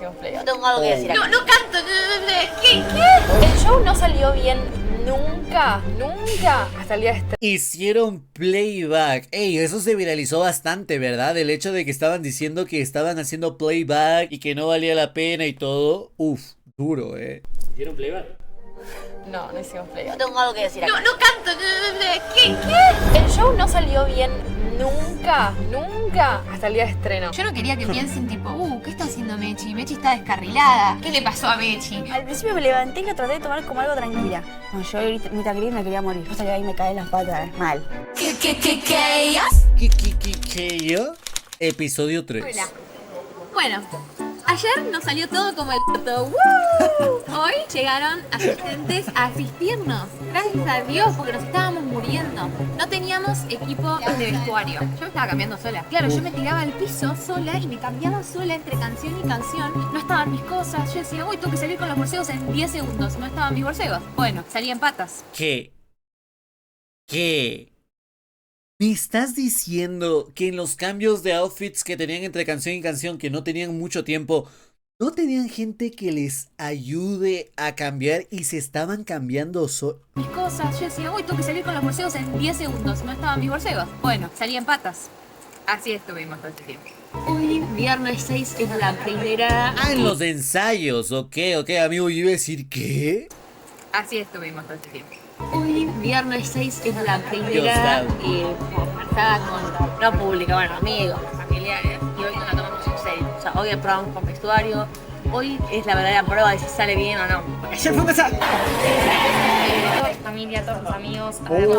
hicimos playback. Tengo algo que decir acá. No canto. ¿Qué? El show no salió bien nunca, hasta el día de estreno. Hicieron playback. Ey, eso se viralizó bastante, ¿verdad? El hecho de que estaban diciendo que estaban haciendo playback y que no valía la pena y todo. Uf, duro, ¿Hicieron playback? No hicimos playback. Tengo algo que decir acá. No canto. ¿Qué? El show no salió bien nunca, hasta el día de estreno. Yo no quería que piensen tipo, ¿qué está haciendo Mechi? Mechi está descarrilada. ¿Qué le pasó a Mechi? Al principio me levanté y lo traté de tomar como algo tranquila. No, yo ahorita gris me quería morir. Hasta que ahí me caen las patas, mal. ¿Qué? ¿Qué yo? Episodio 3. Hola. Bueno, ayer nos salió todo como el orto. Hoy llegaron asistentes a asistirnos. Gracias a Dios, porque nos estábamos muriendo. No teníamos equipo de vestuario. Yo me estaba cambiando sola. Claro, yo me tiraba al piso sola y me cambiaba sola entre canción y canción. No estaban mis cosas. Yo decía, tengo que salir con los borcegos en 10 segundos. No estaban mis borcegos. Bueno, salí en patas. ¿Qué? ¿Me estás diciendo que en los cambios de outfits que tenían entre canción y canción, que no tenían mucho tiempo, no tenían gente que les ayude a cambiar y se estaban cambiando Mis cosas, yo decía, tengo que salir con los borcegos en 10 segundos. No estaban mis borcegos. Bueno, salí en patas. Así estuvimos todo este tiempo. Hoy, viernes 6, es la primera. en los ensayos, ok, amigo, yo iba a decir, ¿qué? Así estuvimos todo este tiempo. Hoy, viernes 6, es la primera conversada con, no pública, bueno, amigos, familiares. Y hoy nos la tomamos en serio. O sea, hoy probamos con vestuario. Hoy es la verdadera prueba de si sale bien o no. Porque ayer fue un desastre. Toda mi familia, todos mis amigos, además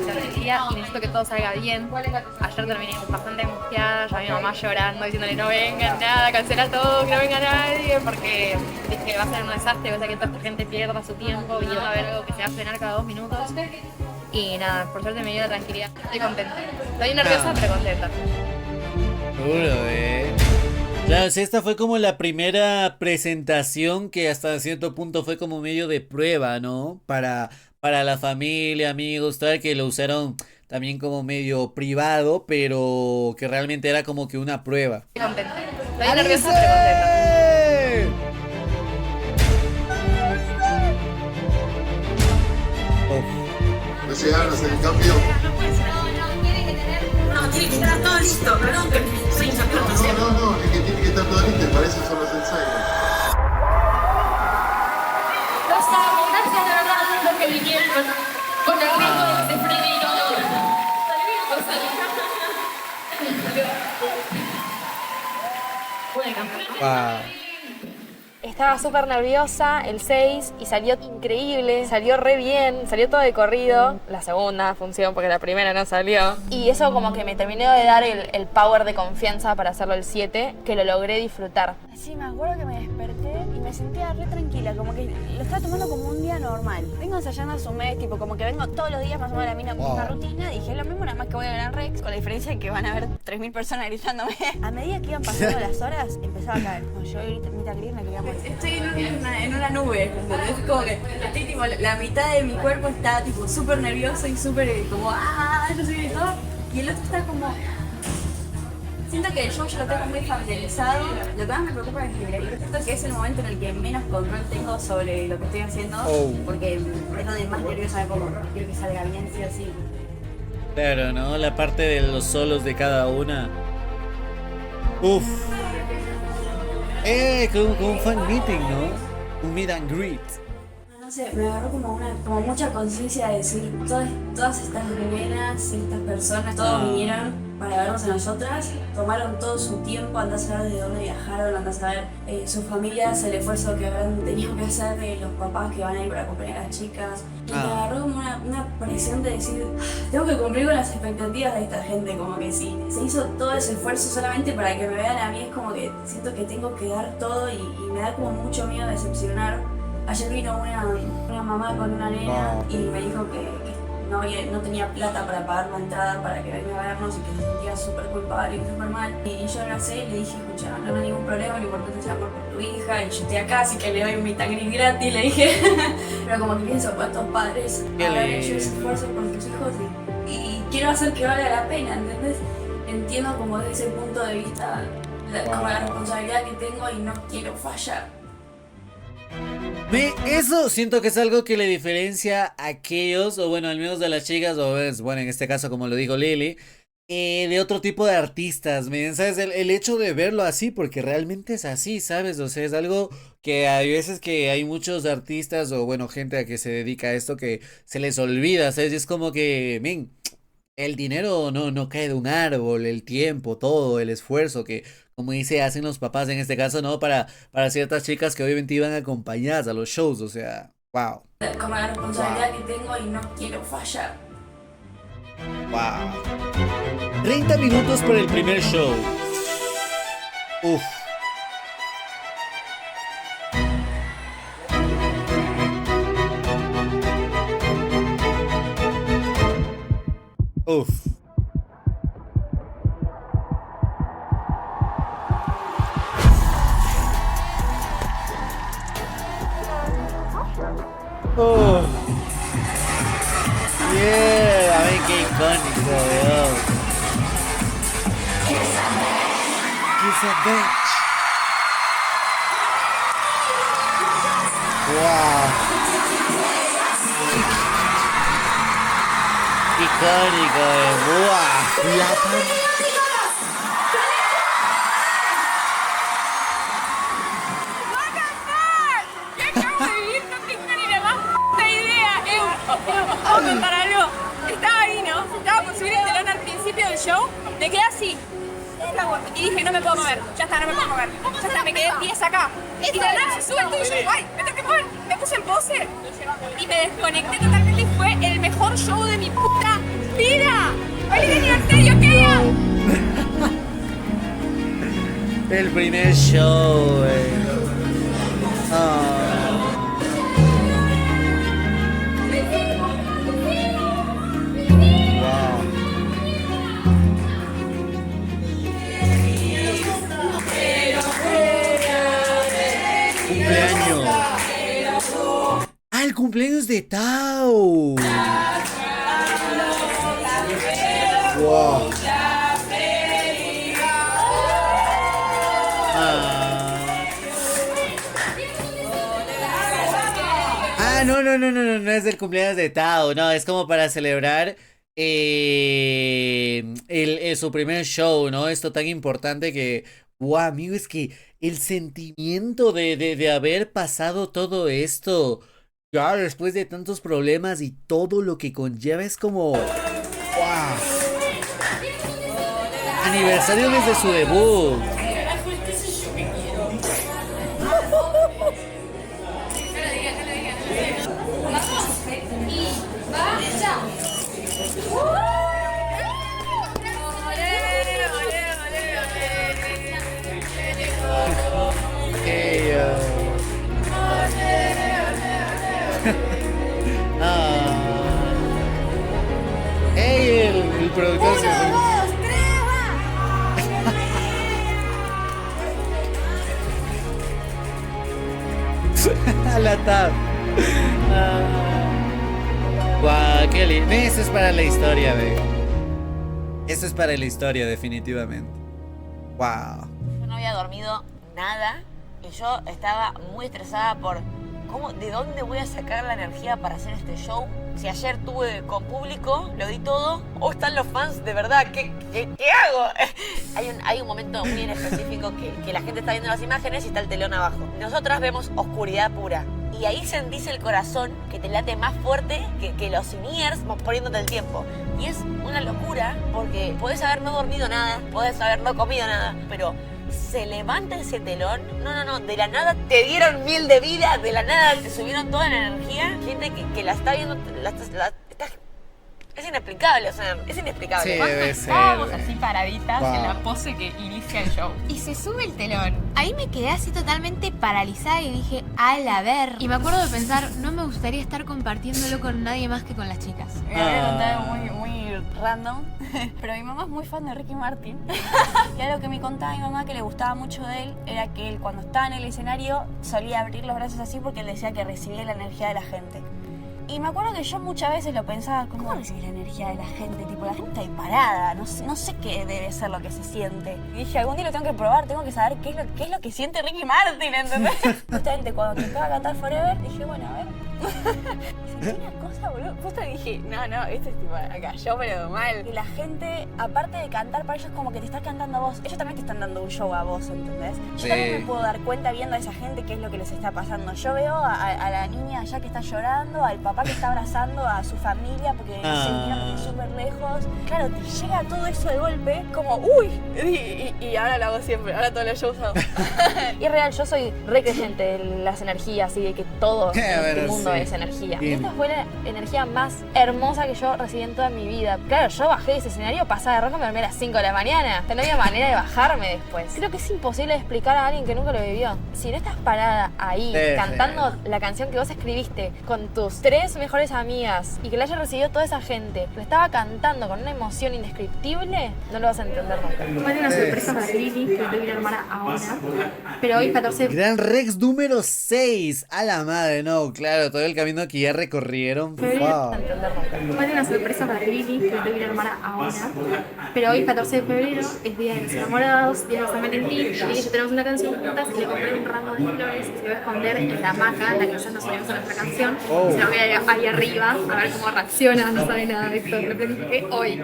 de día y necesito que todo salga bien. Ayer terminé bastante angustiada, ya mi mamá llorando, diciéndole no vengan nada, cancela todo, que no venga nadie, porque dije va a ser un desastre, va a ser que toda esta gente pierda su tiempo viniendo a ver algo que se va a frenar cada 2 minutos. Y nada, por suerte me dio la tranquilidad. Estoy contenta. Estoy nerviosa, pero contenta. Duro, Claro, esta fue como la primera presentación que hasta cierto punto fue como medio de prueba, ¿no? Para la familia, amigos, tal, que lo usaron también como medio privado, pero que realmente era como que una prueba. Estoy contenta. Estoy nerviosa, pero contenta. No llegaron a hacer el cambio. No, tiene que estar todo listo, perdón, que soy insatisfecha. No, es que tiene que estar todo listo, para eso son los ensayos. Los amo, gracias de verdad a todos los que vinieron con el ritmo de Freddy. Estaba súper nerviosa el 6 y salió increíble, salió re bien, salió todo de corrido. La segunda función, porque la primera no salió. Y eso como que me terminó de dar el power de confianza para hacerlo el 7, que lo logré disfrutar. Sí, me acuerdo que me desperté y me sentía re tranquila, como que lo estaba tomando como un día normal. Vengo ensayando hace un mes, tipo, como que vengo todos los días más o menos a la misma rutina. Dije, lo mismo, nada más que voy a Gran Rex, con la diferencia de que van a haber 3.000 personas gritándome. A medida que iban pasando las horas, empezaba a caer. No, yo ahorita gris me quería morir. Estoy en una nube, es como que estoy tipo, la mitad de mi cuerpo está tipo súper nervioso y súper como, no sé qué todo, y el otro está como... Siento que el show yo lo tengo muy familiarizado, lo que más me preocupa es que siento que es el momento en el que menos control tengo sobre lo que estoy haciendo, porque es donde más nerviosa me pongo, quiero que salga bien, sí o sí. Claro, ¿no? La parte de los solos de cada una. Uf. Como un fan meeting, ¿no? Un meet and greet. No sé, me agarró como mucha conciencia de decir, todas estas nenas, estas personas, todos vinieron para vernos a nosotras, tomaron todo su tiempo, andá a saber de dónde viajaron, andá a saber sus familias, el esfuerzo que habrán tenido que hacer, los papás que van a ir para acompañar a las chicas. Y me agarró como una presión de decir, tengo que cumplir con las expectativas de esta gente, como que sí, se hizo todo ese esfuerzo solamente para que me vean a mí, es como que siento que tengo que dar todo y me da como mucho miedo decepcionar. Ayer vino una mamá con una nena y me dijo que no tenía plata para pagar la entrada para que venga a vernos y que se sentía súper culpable y súper mal. Y yo abracé y le dije, escucha, no hay ningún problema, lo importante es el amor por tu hija, y yo estoy acá, así que le doy un meet and greet gratis, le dije. Pero como que pienso, cuántos padres habrán hecho ese esfuerzo por tus hijos y quiero hacer que valga la pena, ¿entendés? Entiendo como desde ese punto de vista como la responsabilidad que tengo y no quiero fallar. Eso siento que es algo que le diferencia a aquellos, o bueno, al menos de las chicas, o es, bueno, en este caso como lo dijo Lili, de otro tipo de artistas, ¿me ¿sabes? El hecho de verlo así, porque realmente es así, ¿sabes? O sea, es algo que hay veces que hay muchos artistas, o bueno, gente a que se dedica a esto que se les olvida, ¿sabes? Y es como que, men, el dinero no cae de un árbol, el tiempo, todo, el esfuerzo que, como dice, hacen los papás en este caso, ¿no? Para ciertas chicas que obviamente iban acompañadas a los shows, o sea, wow. Como la responsabilidad que tengo y no quiero fallar. Wow. 30 minutos por el primer show. Uf. Uf. Oh. Yeah, a ver qué icónico, weón. Kiss a bitch. Wow. Icónico, wow. ¿Puedo contar algo? Estaba ahí, ¿no? Estaba por subir el telón al principio del show. Me quedé así. Y dije, no me puedo mover. Ya está, no me puedo mover. Ya está, me quedé en pies acá. Y de nada se sube el tuyo y yo, ¡ay! Me tengo que mover. Me puse en pose. Y me desconecté totalmente y fue el mejor show de mi puta vida. ¡Feliz aniversario, Kenia! El primer show, Oh. Cumpleaños. Ah, el cumpleaños de Tao. Wow. No es el cumpleaños de Tao, no, es como para celebrar su primer show, ¿no? Esto tan importante que, wow, amigo, es que el sentimiento de haber pasado todo esto, ya después de tantos problemas y todo lo que conlleva, es como, wow. Aniversario desde su debut. El productor se fue. A la tab. Guau, qué lindo. Eso es para la historia, ve. Eso es para la historia, definitivamente. Wow. Yo no había dormido nada y yo estaba muy estresada por de dónde voy a sacar la energía para hacer este show. Si ayer tuve con público, lo di todo, o están los fans de verdad, ¿qué hago? Hay un momento muy en específico que la gente está viendo las imágenes y está el telón abajo. Nosotras vemos oscuridad pura. Y ahí sentís el corazón que te late más fuerte que los in-ears poniéndote el tiempo. Y es una locura porque podés haber no dormido nada, podés haber no comido nada, pero se levanta ese telón, no, de la nada te dieron 1000 de vida, de la nada te subieron toda la energía. Gente que la está viendo, es inexplicable, o sea, es inexplicable. Sí, debe ser. Estábamos así paraditas Wow. en la pose que inicia el show. Y se sube el telón. Ahí me quedé así totalmente paralizada y dije, a ver. Y me acuerdo de pensar, no me gustaría estar compartiéndolo con nadie más que con las chicas. Me voy a contar algo muy random, pero mi mamá es muy fan de Ricky Martin. Y algo que me contaba mi mamá que le gustaba mucho de él era que él cuando estaba en el escenario solía abrir los brazos así porque él decía que recibía la energía de la gente. Y me acuerdo que yo muchas veces lo pensaba, ¿cómo recibir la energía de la gente? Tipo, la gente está ahí parada, no sé qué debe ser lo que se siente. Y dije, algún día lo tengo que probar, tengo que saber qué es lo que siente Ricky Martin, ¿entendés? Justamente cuando tocaba cantar Forever, dije, bueno, a ver. Sentí una cosa, boludo. Justo dije, no, esto es tipo, acá yo pero mal. Y la gente, aparte de cantar para ellos, como que te están cantando a vos. Ellos también te están dando un show a vos, ¿entendés? Yo también me puedo dar cuenta viendo a esa gente qué es lo que les está pasando. Yo veo a la niña allá que está llorando, al papá que está abrazando a su familia porque sintieron que es súper lejos. Claro, te llega todo eso de golpe, como, uy. Y ahora lo hago siempre, ahora todos los shows hago. Y es real, yo soy re creyente de las energías y de que todo en este mundo es energía. Y esta fue la energía más hermosa que yo recibí en toda mi vida. Claro, yo bajé de ese escenario, pasaba de rojo, me dormí a las 5 de la mañana. No había manera de bajarme después. Creo que es imposible de explicar a alguien que nunca lo vivió. Si no estás parada ahí, cantando la canción que vos escribiste con tus 3 mejores amigas y que la haya recibido toda esa gente, lo estaba cantando con una emoción indescriptible, no lo vas a entender nunca. Fue una sorpresa para Lili, que te voy a armar ahora. Pero hoy 14 de Gran Rex número 6. A la madre, no, claro, todo el camino que ya recorrieron. Wow. Fue una sorpresa para Lili, que te voy a armar ahora. Pero hoy 14 de febrero es Día de los Enamorados, Día de San Valentín. Y ella tenemos una canción juntas y le compré un ramo de flores y se va a esconder en la hamaca en la que nosotros nos subimos a nuestra canción. Se la voy a ir ahí arriba a ver cómo reacciona, no sabe nada de esto. Lo planifiqué hoy.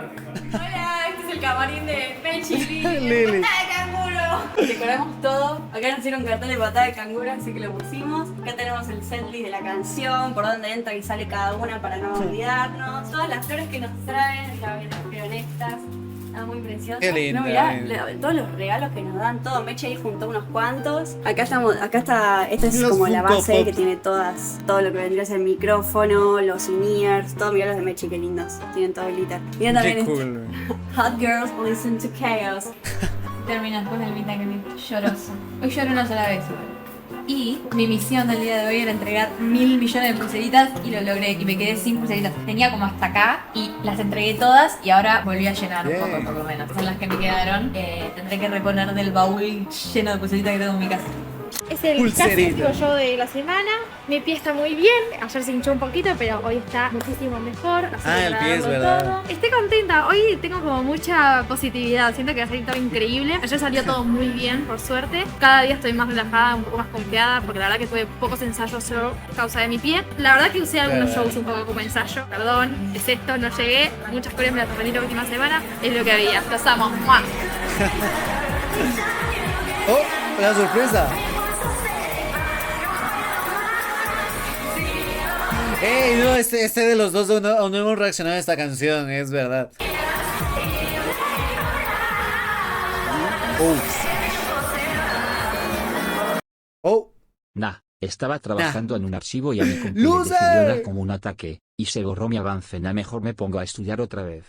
Hola, este es el camarín de Mechi y Lili. ¡Patada de canguro! Decoramos todo. Acá nos hicieron cartel de patada de canguro, así que lo pusimos. Acá tenemos el setlist de la canción, por dónde entra y sale cada una para no olvidarnos. Todas las flores que nos traen, las peronestas. Muy precioso. Qué lindo. No, mirá, todos los regalos que nos dan, todo. Meche ahí juntó unos cuantos. Acá está, esta es Los como la Funko base Pops. que tiene todo lo que vendría a ser el micrófono, los in-ears, todo. Mirá los de Meche, qué lindos. Tienen todo glitter. Mirá también Qué cool. Hot Girls Listen to Chaos. Terminas con el meet and greet lloroso. Hoy lloro una sola vez. Y mi misión del día de hoy era entregar 1.000 millones de pulseritas y lo logré. Y me quedé sin pulseritas. Tenía como hasta acá y las entregué todas y ahora volví a llenar un poco por lo menos. Son las que me quedaron. Tendré que reponer del baúl lleno de pulseritas que tengo en mi casa. Es el Pulserita. clásico show de la semana. Mi pie está muy bien. Ayer se hinchó un poquito, pero hoy está muchísimo mejor. Así que El pie es dando verdad. todo. Estoy contenta. Hoy tengo como mucha positividad. Siento que va a salir todo increíble. Ayer salió todo muy bien, por suerte. Cada día estoy más relajada, un poco más confiada, porque la verdad que tuve pocos ensayos yo a causa de mi pie. La verdad que usé algunos shows un poco como ensayo. Perdón, es esto, no llegué. Muchas coreas me las aprendí la última semana. Es lo que había. Los amo. ¡Mua! Oh, la sorpresa. Ey, no, este de los dos aún no hemos reaccionado a esta canción, es verdad. Oh. Nah, estaba trabajando en un archivo y a mi compu le ¡Loser! decidió dar como un ataque, y se borró mi avance. Nah, mejor me pongo a estudiar otra vez.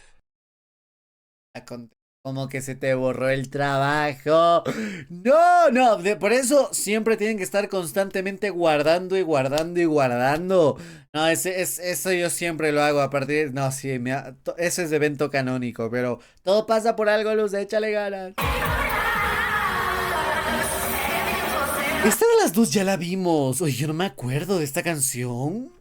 Como que se te borró el trabajo. No, por eso siempre tienen que estar constantemente guardando y guardando y guardando. No, eso yo siempre lo hago a partir. No, sí, ese es evento canónico, pero todo pasa por algo, Luz, échale ganas. Esta de las dos ya la vimos. Oye, yo no me acuerdo de esta canción.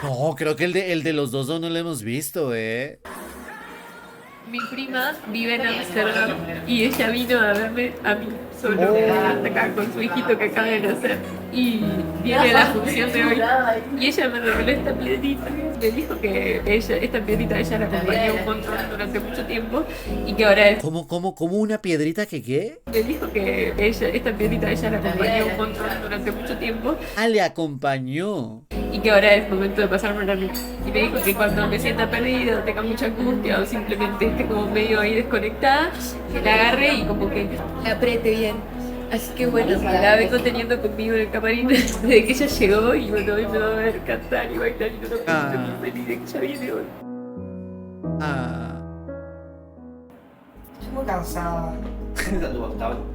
No, creo que el de los dos no lo hemos visto, Mi prima vive en Amsterdam y ella vino a verme a mí solo acá con su hijito que acaba de nacer y viene a la función de hoy y ella me reveló esta piedrita. Me dijo que esta piedrita ella la acompañó un montón durante mucho tiempo y que ahora es... ¿Cómo una piedrita que qué? Me dijo que esta piedrita ella la acompañó un montón durante mucho tiempo Ah, le acompañó. y que ahora es momento de pasármela a mí. Y me dijo que cuando me sienta perdida, tenga mucha angustia o simplemente esté como medio ahí desconectada, que la agarre y como que la apriete bien. Así que bueno, la vengo teniendo conmigo en el camarín desde que ella llegó y bueno, hoy me va a ver cantar y bailar y no lo puedo estoy muy feliz de que ella viene hoy. Estoy muy cansada.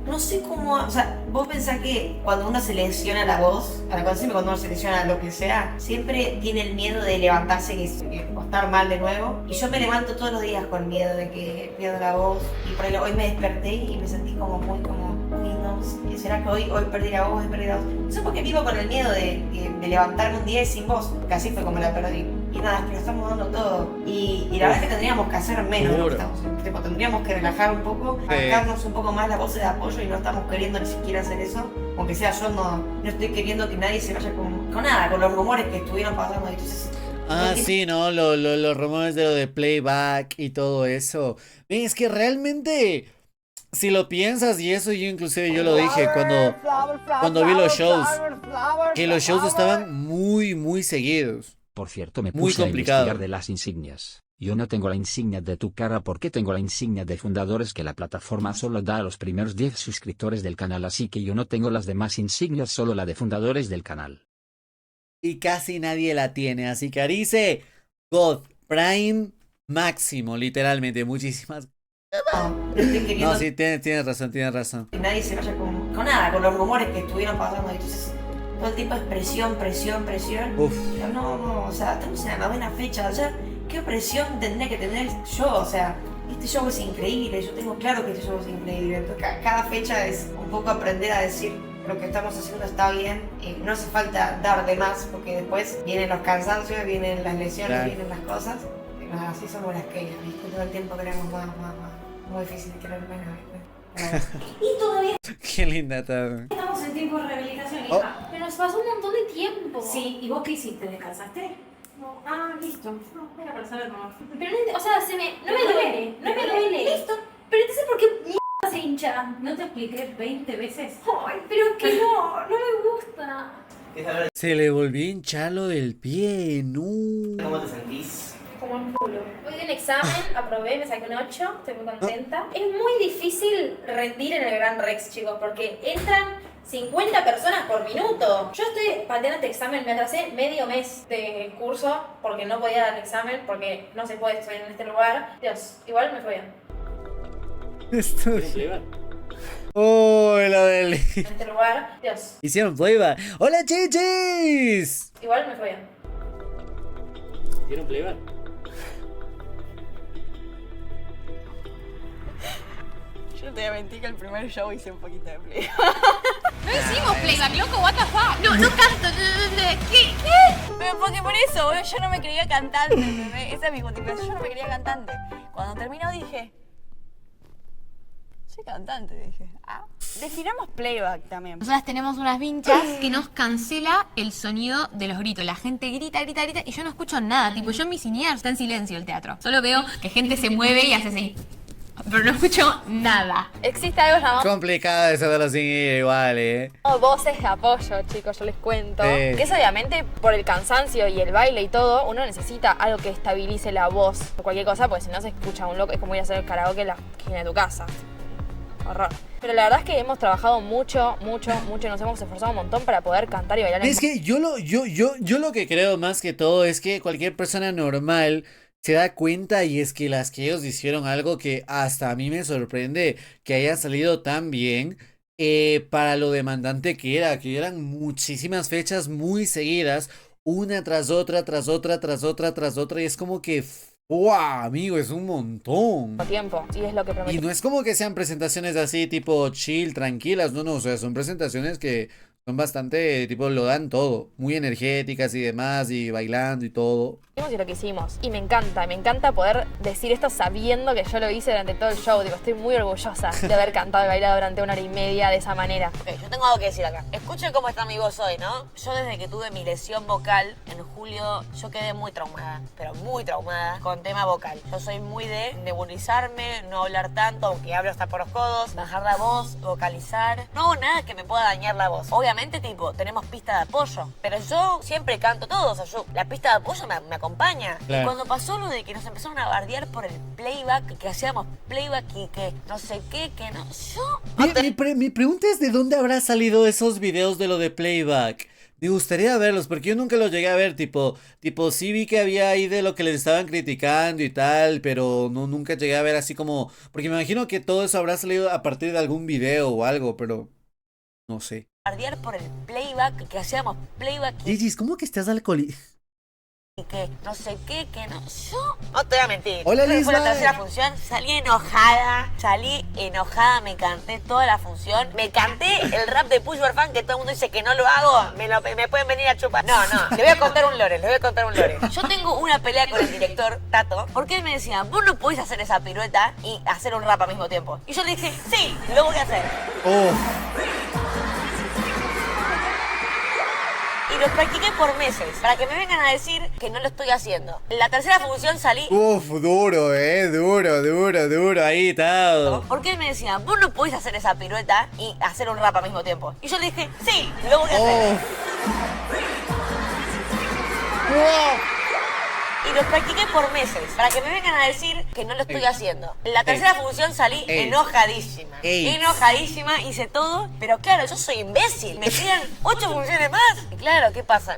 No sé cómo, o sea, vos pensás que cuando uno se lesiona la voz, siempre cuando uno se lesiona lo que sea, siempre tiene el miedo de levantarse y estar mal de nuevo. Y yo me levanto todos los días con miedo de que pierda la voz. Y por ahí hoy me desperté y me sentí como muy, no, pensamos, ¿será que hoy perdí la voz, No sé por qué vivo con el miedo de levantarme un día y sin voz, porque así fue como la perdí. Y nada, pero estamos dando todo. Y la verdad es que tendríamos que hacer menos de lo que estamos haciendo. Tipo, tendríamos que relajar un poco, arrancarnos un poco más las voces de apoyo y no estamos queriendo ni siquiera hacer eso. Aunque sea yo, no estoy queriendo que nadie se vaya con nada, con los rumores que estuvieron pasando. Entonces, sí, ¿no? Los rumores de lo de playback y todo eso. Ven, es que realmente, si lo piensas, y eso yo inclusive yo lo dije cuando vi los shows, que los shows estaban muy seguidos. Por cierto, me Muy puse a complicado. investigar de las insignias. Yo no tengo la insignia de tu cara porque tengo la insignia de fundadores que la plataforma solo da a los primeros 10 suscriptores del canal, así que yo no tengo las demás insignias, solo la de fundadores del canal. Y casi nadie la tiene, así que Arice, God, Prime, máximo, literalmente, muchísimas. No, sí, tienes razón. Que nadie se vaya con nada, con los rumores que estuvieron pasando. Entonces, todo el tiempo es presión. Uf. Pero no, o sea, estamos en la novena fecha. O sea, ¿qué presión tendría que tener yo? O sea, este show es increíble, yo tengo claro que este show es increíble. Entonces, cada fecha es un poco aprender a decir lo que estamos haciendo está bien. No hace falta dar de más, porque después vienen los cansancios, vienen las lesiones, Claro. Vienen las cosas. Y nada, así somos las que ellas, ¿viste? Todo el tiempo queremos más. Muy difícil querer menos, ¿viste? Y todavía Qué linda está. Estamos en tiempo de rehabilitación, Oh. hija. Pero nos pasó un montón de tiempo. Sí, ¿y vos qué hiciste? ¿Descansaste? No. Listo. No, era para saber nomás. Pero no, o sea, no me duele. No me duele. Listo. Pero entonces, ¿por qué mierda se hincha? ¿No te expliqué 20 veces? Ay, pero que no me gusta. Se le volvió a hinchar lo del pie, no. ¿Cómo te sentís? Como el culo. Hoy di un examen, aprobé, me saqué un 8, estoy muy contenta. Es muy difícil rendir en el Gran Rex, chicos, porque entran 50 personas por minuto. Yo estoy pateando este examen, me atrasé medio mes de curso porque no podía dar el examen, porque no se puede estudiar en este lugar. Dios, igual me fue bien. Esto. Oh, lo del. En este lugar, Dios, Hicieron playback. ¡Hola, chichis! igual me fue bien. ¿Hicieron playback? Yo te voy a mentir que el primer show hice un poquito de play. No hicimos playback, loco, what the fuck. No canto. ¿Qué? Pero porque por eso, boludo, yo no me creía cantante, bebé. Esa es mi motivación, yo no me creía cantante. Cuando terminó dije... Soy cantante, dije. Definamos playback también. Nosotras tenemos unas vinchas que nos cancela el sonido de los gritos. La gente grita y yo no escucho nada. Tipo, yo en mis cineas está en silencio el teatro. Solo veo que gente se mueve y hace así. Pero no escucho nada. Existe algo llamado Complicado eso de los singles igual, voces de apoyo, chicos, yo les cuento. Sí. Que es obviamente por el cansancio y el baile y todo, uno necesita algo que estabilice la voz o cualquier cosa, porque si no se escucha un loco, es como ir a hacer el karaoke en la esquina de tu casa. Horror. Pero la verdad es que hemos trabajado mucho, nos hemos esforzado un montón para poder cantar y bailar en Es que yo lo que creo más que todo es que cualquier persona normal se da cuenta, y es que las que ellos hicieron algo que hasta a mí me sorprende que haya salido tan bien, para lo demandante que eran muchísimas fechas muy seguidas, una tras otra, y es como que, ¡wow, amigo! Es un montón. tiempo, y es lo que Y prometí. no es como que sean presentaciones así tipo chill, tranquilas, no, o sea, son presentaciones que son bastante, tipo, lo dan todo, muy energéticas y demás, y bailando y todo. Y lo que hicimos. Y me encanta poder decir esto sabiendo que yo lo hice durante todo el show. Digo, estoy muy orgullosa de haber cantado y bailado durante 1 hora y media de esa manera. Ok, yo tengo algo que decir acá. Escuchen cómo está mi voz hoy, ¿no? Yo desde que tuve mi lesión vocal en julio, yo quedé muy traumada, pero muy traumada con tema vocal. Yo soy muy de nebulizarme, no hablar tanto, aunque hablo hasta por los codos, bajar la voz, vocalizar. No hago nada que me pueda dañar la voz. Obviamente, tipo, tenemos pista de apoyo, pero yo siempre canto todo, o sea, la pista de apoyo me acompaña. Claro. Y cuando pasó lo de que nos empezaron a bardear por el playback, que hacíamos playback y que no sé qué, que no... Mi pregunta es: ¿de dónde habrá salido esos videos de lo de playback? Me gustaría verlos, porque yo nunca los llegué a ver, tipo sí vi que había ahí de lo que les estaban criticando y tal, pero no, nunca llegué a ver así como, porque me imagino que todo eso habrá salido a partir de algún video o algo, pero no sé. Bardear por el playback, que hacíamos playback y... Gigi, ¿cómo que estás alcoholizado? y que no sé qué, que no. Yo no te voy a mentir. Hola, Creo que fue la Lisbeth. tercera función. Salí enojada, me canté toda la función. Me canté el rap de Push Fan que todo el mundo dice que no lo hago. Me pueden venir a chupar. No, les voy a contar un lore, Yo tengo una pelea con el director, Tato, porque él me decía, vos no podés hacer esa pirueta y hacer un rap al mismo tiempo. Y yo le dije, sí, lo voy a hacer. Oh. Y lo practiqué por meses, para que me vengan a decir que no lo estoy haciendo. En la tercera función salí... Uf, duro, duro, ahí está. Porque él me decía, vos no podés hacer esa pirueta y hacer un rap al mismo tiempo. Y yo le dije, sí, lo voy a hacer. Y lo practiqué por meses, para que me vengan a decir que no lo estoy haciendo. En la tercera función salí enojadísima. Enojadísima, hice todo, pero claro, yo soy imbécil. Me quedan 8 funciones más. Y claro, ¿qué pasa?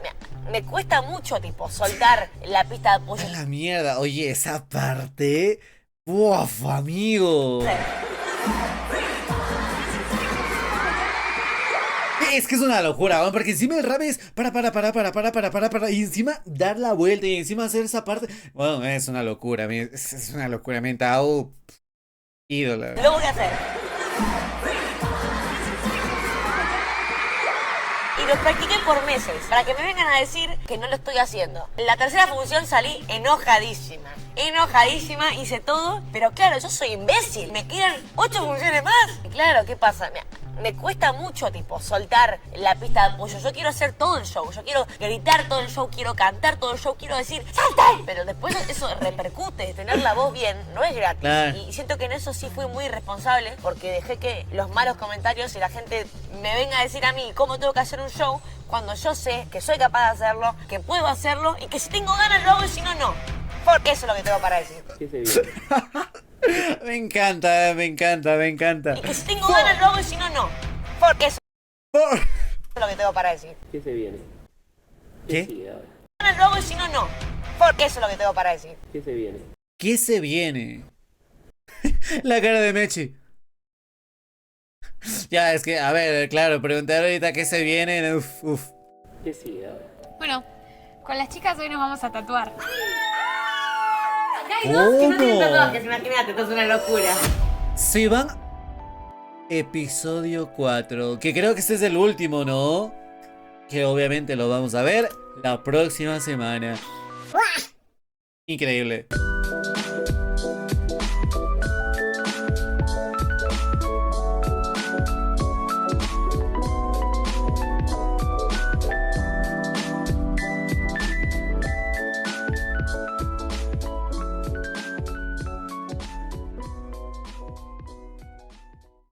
Me cuesta mucho, tipo, soltar la pista de apoyo. A la mierda, oye, esa parte. Uf, amigo. Es que es una locura, ¿no? Porque encima el rap es para, y encima dar la vuelta y encima hacer esa parte. Bueno, es una locura, es una locura, mentao. Ídola. Lo voy a hacer. Y lo practiqué por meses, para que me vengan a decir que no lo estoy haciendo. En la tercera función salí enojadísima. Enojadísima, hice todo, pero claro, yo soy imbécil. Me quedan 8 funciones más. Y claro, ¿qué pasa? Me cuesta mucho, tipo, soltar la pista de apoyo. Yo quiero hacer todo el show. Yo quiero gritar todo el show, quiero cantar todo el show, quiero decir ¡salte! Pero después eso repercute. Tener la voz bien no es gratis. Claro. Y siento que en eso sí fui muy irresponsable, porque dejé que los malos comentarios y la gente me venga a decir a mí cómo tengo que hacer un show, cuando yo sé que soy capaz de hacerlo, que puedo hacerlo y que si tengo ganas lo hago y si no, no. Porque eso es lo que tengo para decir. Me encanta. Y que si tengo ganas lo hago y si no, no. Porque eso es lo que tengo para decir. ¿Qué se viene? ¿Qué? Ganas lo hago y si no, no. Porque eso es lo que tengo para decir. ¿Qué se viene? ¿Qué se viene? La cara de Mechi. Ya, es que, a ver, claro, preguntar ahorita qué se viene. Uf. ¿Qué sigue? Bueno, con las chicas hoy nos vamos a tatuar. Hay dos que no tienen tatuajes, imagínate, esto es una locura. Se van episodio 4, que creo que este es el último, ¿no? Que obviamente lo vamos a ver la próxima semana. Increíble.